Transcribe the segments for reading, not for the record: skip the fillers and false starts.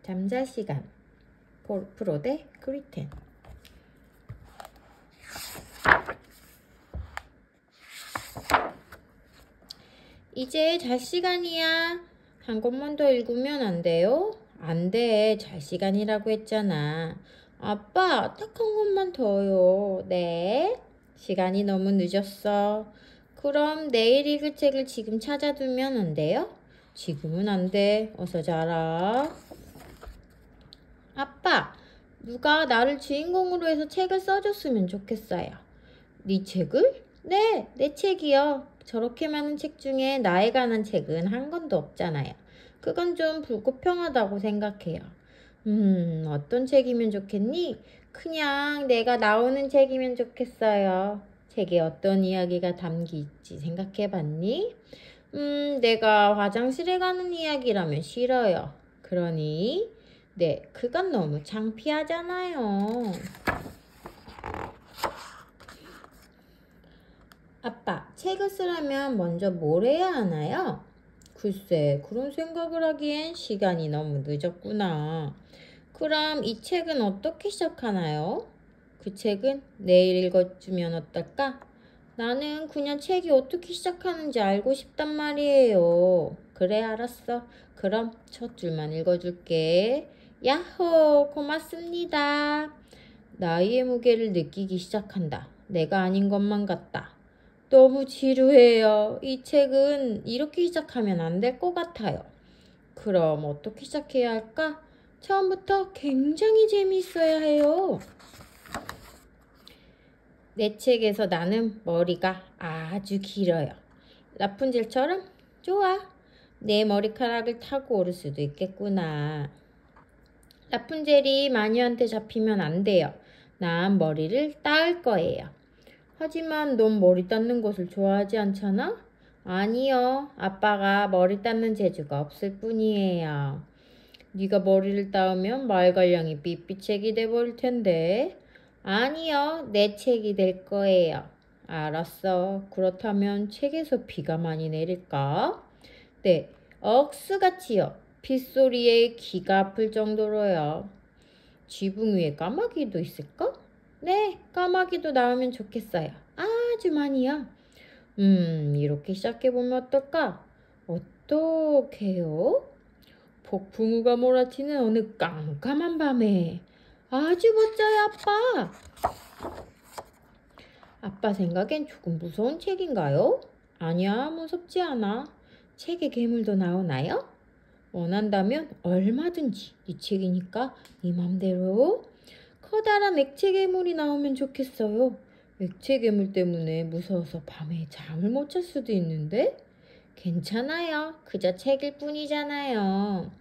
잠잘 시간. 프로 대 그리텐. 이제 잘 시간이야. 한 권만 더 읽으면 안 돼요? 안 돼. 잘 시간이라고 했잖아. 아빠, 딱 한 권만 더요. 네. 시간이 너무 늦었어. 그럼 내일 읽을 책을 지금 찾아두면 안 돼요? 지금은 안 돼. 어서 자라. 아빠, 누가 나를 주인공으로 해서 책을 써줬으면 좋겠어요. 네 책을? 네, 내 책이요. 저렇게 많은 책 중에 나에 관한 책은 한 권도 없잖아요. 그건 좀 불공평하다고 생각해요. 어떤 책이면 좋겠니? 그냥 내가 나오는 책이면 좋겠어요. 책에 어떤 이야기가 담길지 생각해봤니? 내가 화장실에 가는 이야기라면 싫어요. 그러니, 네, 그건 너무 창피하잖아요. 아빠, 책을 쓰려면 먼저 뭘 해야 하나요? 글쎄, 그런 생각을 하기엔 시간이 너무 늦었구나. 그럼 이 책은 어떻게 시작하나요? 그 책은 내일 읽어주면 어떨까? 나는 그냥 책이 어떻게 시작하는지 알고 싶단 말이에요. 그래, 알았어. 그럼 첫 줄만 읽어줄게. 야호, 고맙습니다. 나이의 무게를 느끼기 시작한다. 내가 아닌 것만 같다. 너무 지루해요. 이 책은 이렇게 시작하면 안 될 것 같아요. 그럼 어떻게 시작해야 할까? 처음부터 굉장히 재미있어야 해요. 내 책에서 나는 머리가 아주 길어요. 라푼젤처럼? 좋아. 내 머리카락을 타고 오를 수도 있겠구나. 라푼젤이 마녀한테 잡히면 안 돼요. 난 머리를 따을 거예요. 하지만 넌 머리 닦는 것을 좋아하지 않잖아? 아니요. 아빠가 머리 닦는 재주가 없을 뿐이에요. 네가 머리를 따으면 말괄량이 삐삐책이 돼버릴 텐데. 아니요. 내 책이 될 거예요. 알았어. 그렇다면 책에서 비가 많이 내릴까? 네. 억수같이요. 빗소리에 귀가 아플 정도로요. 지붕 위에 까마귀도 있을까? 네, 까마귀도 나오면 좋겠어요. 아주 많이요. 이렇게 시작해보면 어떨까? 어떡해요? 폭풍우가 몰아치는 어느 깜깜한 밤에. 아주 멋져요, 아빠. 아빠 생각엔 조금 무서운 책인가요? 아니야, 무섭지 않아. 책에 괴물도 나오나요? 원한다면 얼마든지 네 책이니까 네 맘대로. 커다란 액체 괴물이 나오면 좋겠어요. 액체 괴물 때문에 무서워서 밤에 잠을 못 잘 수도 있는데? 괜찮아요. 그저 책일 뿐이잖아요.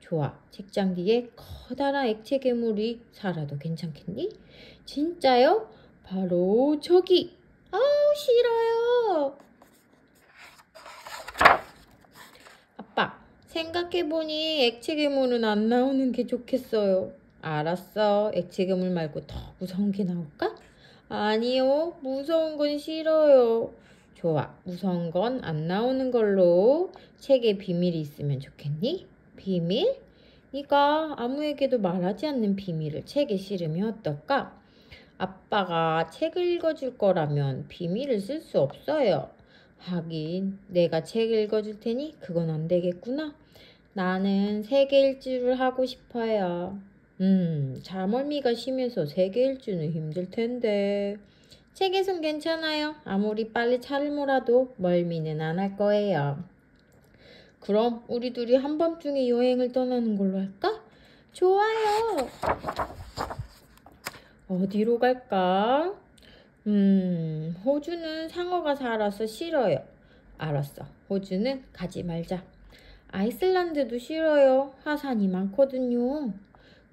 좋아. 책장 뒤에 커다란 액체 괴물이 살아도 괜찮겠니? 진짜요? 바로 저기. 아우, 싫어요. 아빠, 생각해보니 액체 괴물은 안 나오는 게 좋겠어요. 알았어. 액체 괴물 말고 더 무서운 게 나올까? 아니요. 무서운 건 싫어요. 좋아. 무서운 건 안 나오는 걸로. 책에 비밀이 있으면 좋겠니? 비밀? 네가 아무에게도 말하지 않는 비밀을 책에 실으면 어떨까? 아빠가 책을 읽어줄 거라면 비밀을 쓸 수 없어요. 하긴 내가 책 읽어줄 테니 그건 안 되겠구나. 나는 세계 일주를 하고 싶어요. 자멀미가 심해서 세계 일주는 힘들 텐데. 책에선 괜찮아요. 아무리 빨리 차를 몰아도 멀미는 안 할 거예요. 그럼 우리 둘이 한밤중에 여행을 떠나는 걸로 할까? 좋아요. 어디로 갈까? 호주는 상어가 살아서 싫어요. 알았어. 호주는 가지 말자. 아이슬란드도 싫어요. 화산이 많거든요.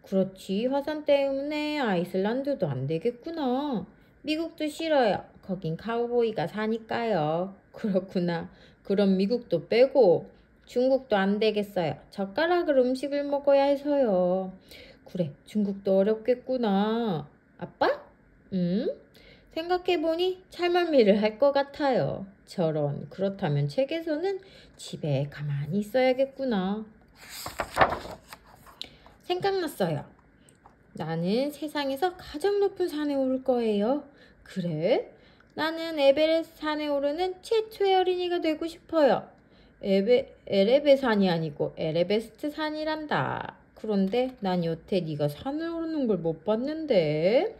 그렇지. 화산 때문에 아이슬란드도 안 되겠구나. 미국도 싫어요. 거긴 카우보이가 사니까요. 그렇구나. 그럼 미국도 빼고 중국도 안 되겠어요. 젓가락으로 음식을 먹어야 해서요. 그래. 중국도 어렵겠구나. 아빠? 생각해보니 찰멀미를 할 것 같아요. 저런. 그렇다면 책에서는 집에 가만히 있어야겠구나. 생각났어요. 나는 세상에서 가장 높은 산에 오를 거예요. 그래? 나는 에베레스트 산에 오르는 최초의 어린이가 되고 싶어요. 에레베산이 아니고 에레베스트 산이란다. 그런데 난 여태 네가 산을 오르는 걸 못 봤는데.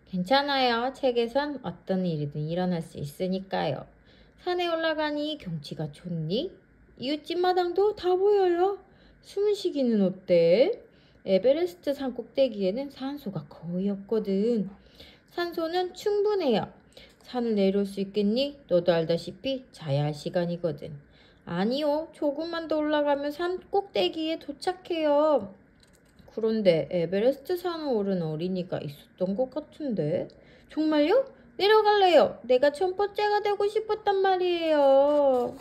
괜찮아요. 책에선 어떤 일이든 일어날 수 있으니까요. 산에 올라가니 경치가 좋니? 이웃집 마당도 다 보여요. 숨을 쉬기는 어때? 에베레스트 산 꼭대기에는 산소가 거의 없거든. 산소는 충분해요. 산을 내려올 수 있겠니? 너도 알다시피 자야 할 시간이거든. 아니요. 조금만 더 올라가면 산 꼭대기에 도착해요. 그런데 에베레스트 산을 오른 어린이가 있었던 것 같은데. 정말요? 내려갈래요. 내가 첫 번째가 되고 싶었단 말이에요.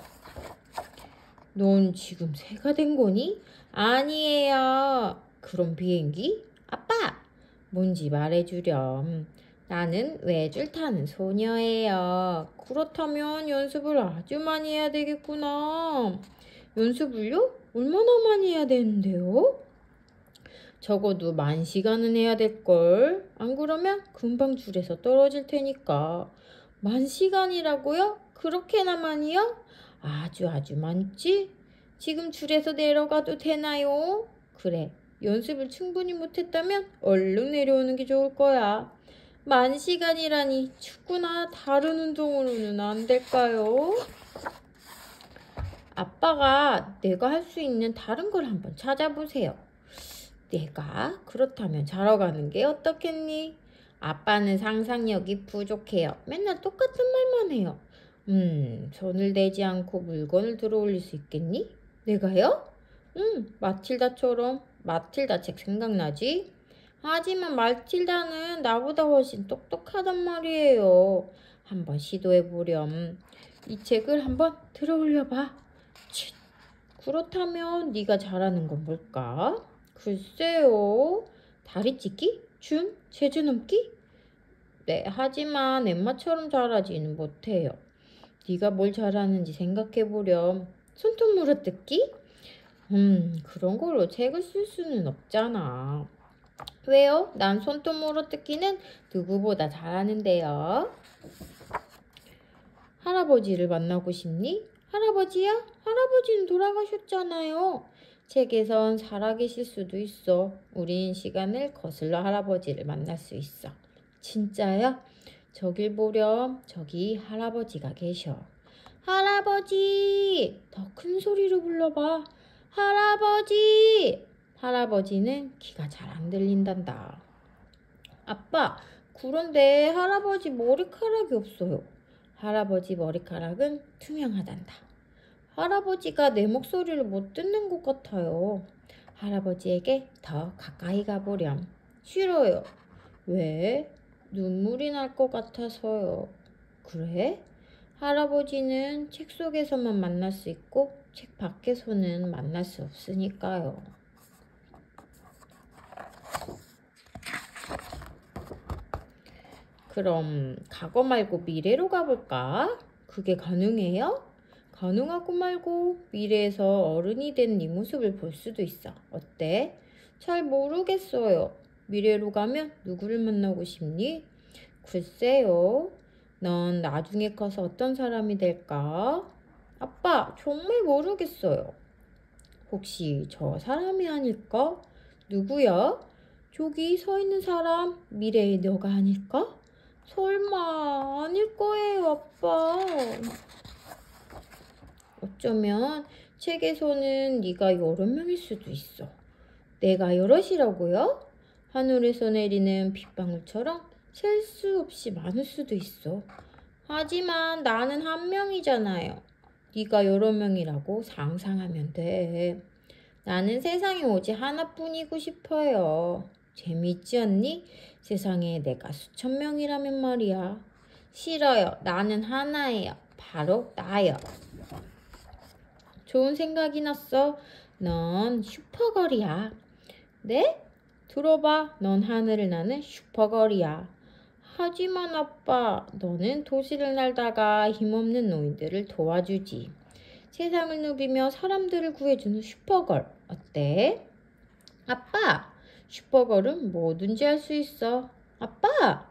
넌 지금 새가 된 거니? 아니에요. 그럼 비행기? 아빠! 뭔지 말해주렴. 나는 외줄 타는 소녀예요. 그렇다면 연습을 아주 많이 해야 되겠구나. 연습을요? 얼마나 많이 해야 되는데요? 적어도 10,000시간은 해야 될걸. 안 그러면 금방 줄에서 떨어질 테니까. 10,000시간이라고요? 그렇게나 많이요? 아주 많지? 지금 줄에서 내려가도 되나요? 그래, 연습을 충분히 못했다면 얼른 내려오는 게 좋을 거야. 10,000시간이라니 축구나 다른 운동으로는 안 될까요? 아빠가 내가 할 수 있는 다른 걸 한번 찾아보세요. 내가? 그렇다면 자러 가는 게 어떻겠니? 아빠는 상상력이 부족해요. 맨날 똑같은 말만 해요. 손을 대지 않고 물건을 들어 올릴 수 있겠니? 내가요? 마틸다처럼. 마틸다 책 생각나지? 하지만 마틸다는 나보다 훨씬 똑똑하단 말이에요. 한번 시도해보렴. 이 책을 한번 들어 올려봐. 쉿. 그렇다면 네가 잘하는 건 뭘까? 글쎄요. 다리찢기? 춤? 제주 넘기? 네, 하지만 엠마처럼 잘하지는 못해요. 네가 뭘 잘하는지 생각해보렴. 손톱 물어뜯기? 그런 걸로 책을 쓸 수는 없잖아. 왜요? 난 손톱 물어뜯기는 누구보다 잘하는데요. 할아버지를 만나고 싶니? 할아버지야? 할아버지는 돌아가셨잖아요. 책에선 살아계실 수도 있어. 우린 시간을 거슬러 할아버지를 만날 수 있어. 진짜야? 저길 보렴. 저기 할아버지가 계셔. 할아버지! 더 큰 소리로 불러봐. 할아버지! 할아버지는 귀가 잘 안 들린단다. 아빠, 그런데 할아버지 머리카락이 없어요. 할아버지 머리카락은 투명하단다. 할아버지가 내 목소리를 못 듣는 것 같아요. 할아버지에게 더 가까이 가보렴. 싫어요. 왜? 눈물이 날 것 같아서요. 그래? 할아버지는 책 속에서만 만날 수 있고 책 밖에서는 만날 수 없으니까요. 그럼 과거 말고 미래로 가볼까? 그게 가능해요? 가능하고 말고 미래에서 어른이 된 네 모습을 볼 수도 있어. 어때? 잘 모르겠어요. 미래로 가면 누구를 만나고 싶니? 글쎄요. 넌 나중에 커서 어떤 사람이 될까? 아빠, 정말 모르겠어요. 혹시 저 사람이 아닐까? 누구야? 저기 서 있는 사람 미래의 너가 아닐까? 설마 아닐 거예요, 아빠. 어쩌면 책에서는 네가 여러 명일 수도 있어. 내가 여럿이라고요? 하늘에서 내리는 빗방울처럼 셀 수 없이 많을 수도 있어. 하지만 나는 한 명이잖아요. 네가 여러 명이라고 상상하면 돼. 나는 세상에 오직 하나뿐이고 싶어요. 재미있지 않니? 세상에 내가 수천 명이라면 말이야. 싫어요. 나는 하나예요. 바로 나요. 좋은 생각이 났어. 넌 슈퍼걸이야. 네? 들어봐. 넌 하늘을 나는 슈퍼걸이야. 하지만 아빠, 너는 도시를 날다가 힘없는 노인들을 도와주지. 세상을 누비며 사람들을 구해주는 슈퍼걸. 어때? 아빠, 슈퍼걸은 뭐든지 할 수 있어. 아빠,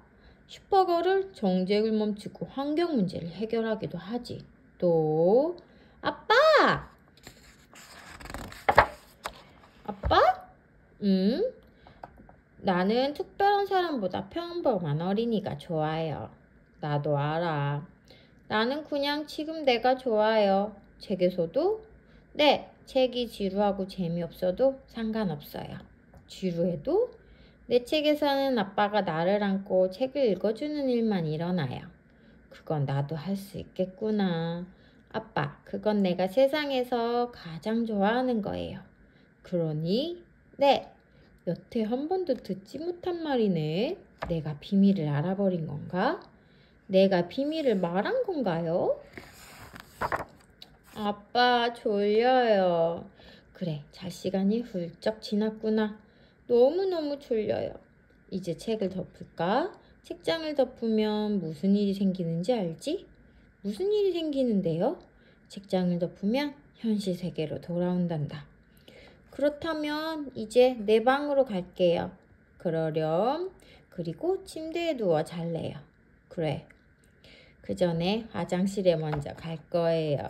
슈퍼걸은 정쟁을 멈추고 환경 문제를 해결하기도 하지. 또, 아빠! 아빠? 응? 나는 특별한 사람보다 평범한 어린이가 좋아요. 나도 알아. 나는 그냥 지금 내가 좋아요. 책에서도? 네, 책이 지루하고 재미없어도 상관없어요. 지루해도? 내 책에서는 아빠가 나를 안고 책을 읽어주는 일만 일어나요. 그건 나도 할 수 있겠구나. 아빠, 그건 내가 세상에서 가장 좋아하는 거예요. 그러니? 네. 여태 한 번도 듣지 못한 말이네. 내가 비밀을 알아버린 건가? 내가 비밀을 말한 건가요? 아빠, 졸려요. 그래, 잘 시간이 훌쩍 지났구나. 너무너무 졸려요. 이제 책을 덮을까? 책장을 덮으면 무슨 일이 생기는지 알지? 무슨 일이 생기는데요? 책장을 덮으면 현실 세계로 돌아온단다. 그렇다면 이제 내 방으로 갈게요. 그러렴. 그리고 침대에 누워 잘래요. 그래. 그 전에 화장실에 먼저 갈 거예요.